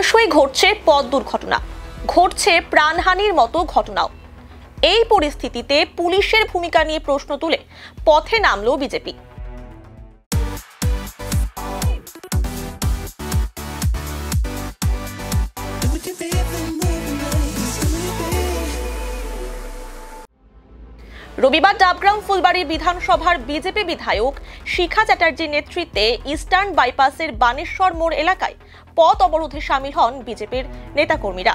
টেকসই ঘটছে পথ দুর্ঘটনা, ঘটছে প্রাণহানির মতো ঘটনাও। এই পরিস্থিতিতে পুলিশের ভূমিকা নিয়ে প্রশ্ন তুলে পথে নামলো বিজেপি। রবিবার ডাবগ্রাম ফুলবাড়ির বিধানসভার বিজেপি বিধায়ক শিখা চ্যাটার্জির নেতৃত্বে ইস্টার্ন বাইপাসের বানেশ্বর মোড় এলাকায় পথ অবরোধে সামিল হন বিজেপির নেতাকর্মীরা।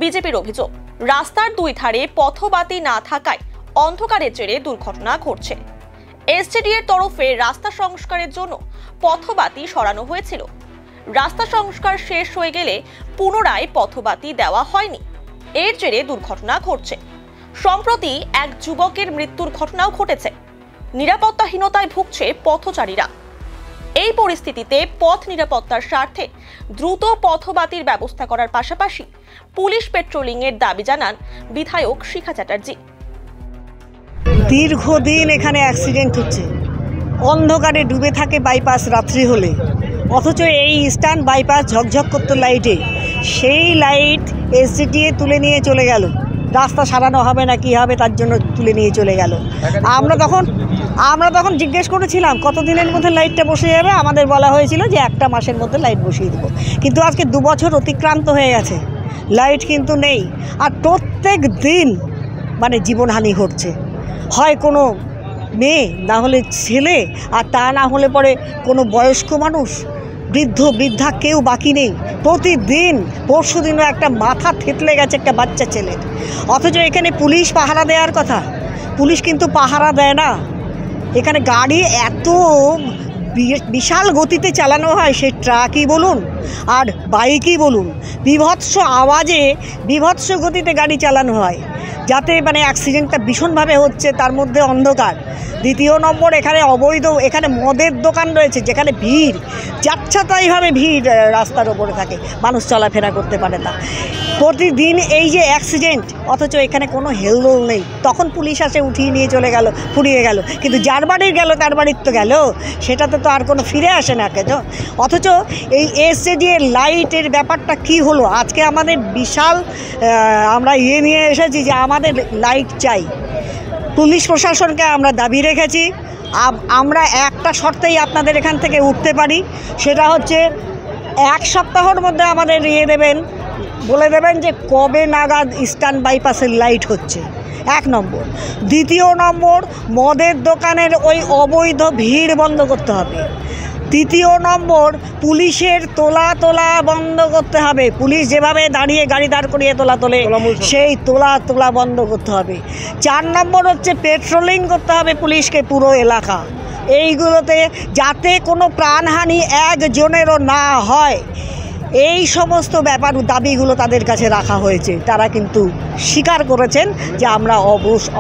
বিজেপির অভিযোগ, রাস্তার দুই ধারে পথবাতি না থাকায় অন্ধকারের জেরে দুর্ঘটনা ঘটছে। এসজেডি এর তরফে রাস্তা সংস্কারের জন্য পথবাতি সরানো হয়েছিল। রাস্তা সংস্কার শেষ হয়ে গেলে পুনরায় পথবাতি দেওয়া হয়নি, এর জেরে দুর্ঘটনা ঘটছে। সম্প্রতি এক যুবকের মৃত্যুর ঘটনাও ঘটেছে। নিরাপত্তাহীনতায় ভুগছে পথচারীরা। এই পরিস্থিতিতে পথ নিরাপত্তার স্বার্থে দ্রুত পথবাতির ব্যবস্থা করার পাশাপাশি পুলিশ পেট্রোলিং এর দাবি জানান বিধায়ক শিখা চ্যাটার্জি। দীর্ঘদিন এখানে অ্যাক্সিডেন্ট হচ্ছে, অন্ধকারে ডুবে থাকে বাইপাস রাত্রি হলে, অথচ এই ইস্টার্ন বাইপাস ঝকঝক করতো লাইটে, সেই লাইট এসজিটিএ তুলে নিয়ে চলে গেল। রাস্তা সারানো হবে না কি হবে তার জন্য তুলে নিয়ে চলে গেল। আমরা তখন জিজ্ঞেস করেছিলাম কতদিনের মধ্যে লাইটটা বসে যাবে। আমাদের বলা হয়েছিল যে 1 মাসের মধ্যে লাইট বসিয়ে দেবো, কিন্তু আজকে 2 বছর অতিক্রান্ত হয়ে গেছে, লাইট কিন্তু নেই। আর প্রত্যেক দিন জীবনহানি ঘটছে, হয় কোনো মেয়ে, না হলে ছেলে, আর তা না হলে পরে কোনো বয়স্ক মানুষ, বৃদ্ধ বৃদ্ধা কেউ বাকি নেই। প্রতিদিন, পরশুদিনও একটা মাথা থেতলে গেছে একটা বাচ্চা ছেলে। অথচ এখানে পুলিশ পাহারা দেওয়ার কথা, পুলিশ কিন্তু পাহারা দেয় না। এখানে গাড়ি এত বিশাল গতিতে চালানো হয়, সে ট্রাকই বলুন আর বাইকই বলুন, বিভৎস আওয়াজে বিভৎস গতিতে গাড়ি চালানো হয়, যাতে অ্যাক্সিডেন্টটা ভীষণভাবে হচ্ছে, তার মধ্যে অন্ধকার। দ্বিতীয় নম্বর, এখানে অবৈধ, এখানে মদের দোকান রয়েছে, যেখানে ভিড় যাচ্ছাতাইভাবে ভিড় রাস্তার ওপরে থাকে, মানুষ চলাফেরা করতে পারে না। প্রতিদিন এই যে অ্যাক্সিডেন্ট, অথচ এখানে কোনো হেলদোল নেই। তখন পুলিশ আসে, উঠিয়ে নিয়ে চলে গেল, ফুরিয়ে গেল। কিন্তু যার বাড়ির গেল তার বাড়ির তো গেল, সেটাতে তো আর কোনো ফিরে আসে না কেন। অথচ এই এসজেডি এর লাইটের ব্যাপারটা কি হলো? আজকে আমাদের বিশাল আমরা নিয়ে এসেছি যে আমাদের লাইট চাই। পুলিশ প্রশাসনকে আমরা দাবি রেখেছি, আমরা একটা শর্তেই আপনাদের এখান থেকে উঠতে পারি, সেটা হচ্ছে 1 সপ্তাহের মধ্যে আমাদের বলে দেবেন যে কবে নাগাদ ইস্টার্ন বাইপাসের লাইট হচ্ছে, 1 নম্বর। দ্বিতীয় নম্বর, মদের দোকানের ওই অবৈধ ভিড় বন্ধ করতে হবে। তৃতীয় নম্বর, পুলিশের তোলা বন্ধ করতে হবে। পুলিশ যেভাবে দাঁড়িয়ে গাড়ি দাঁড় করিয়ে তোলে, সেই তোলা বন্ধ করতে হবে। 4 নম্বর হচ্ছে পেট্রোলিং করতে হবে পুলিশকে পুরো এলাকা, এইগুলোতে যাতে কোনো প্রাণহানি একজনেরও না হয়। এই সমস্ত ব্যাপার দাবিগুলো তাদের কাছে রাখা হয়েছে। তারা কিন্তু স্বীকার করেছেন যে আমরা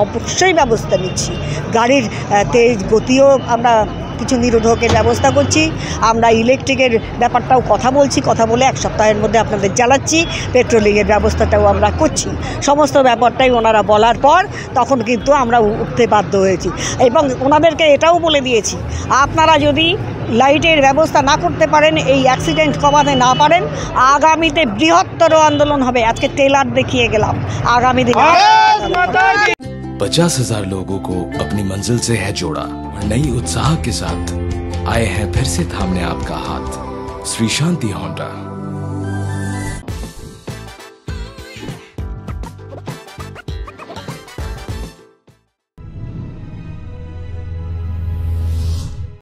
অবশ্যই ব্যবস্থা নিচ্ছি। গাড়ির তেজ গতিও আমরা কিছু নিরোধকের ব্যবস্থা করছি, আমরা ইলেকট্রিকের ব্যাপারটাও কথা বলে 1 সপ্তাহের মধ্যে আপনাদের জ্বালাচ্ছি, পেট্রোলিংয়ের ব্যবস্থাটাও আমরা করছি। সমস্ত ব্যাপারটাই ওনারা বলার পর তখন কিন্তু আমরা উঠতে বাধ্য হয়েছি, এবং ওনাদেরকে এটাও বলে দিয়েছি, আপনারা যদি লাইটের ব্যবস্থা না করতে পারেন, এই অ্যাক্সিডেন্ট কমাতে না পারেন, আগামীতে বৃহত্তর আন্দোলন হবে। আজকে টেলার দেখিয়ে গেলাম, আগামী দিনে 50,000 लोगों को अपनी मंजिल से है जोड़ा और नई उत्साह के साथ आए हैं फिर से थामने आपका हाथ। श्री शांति होंडा।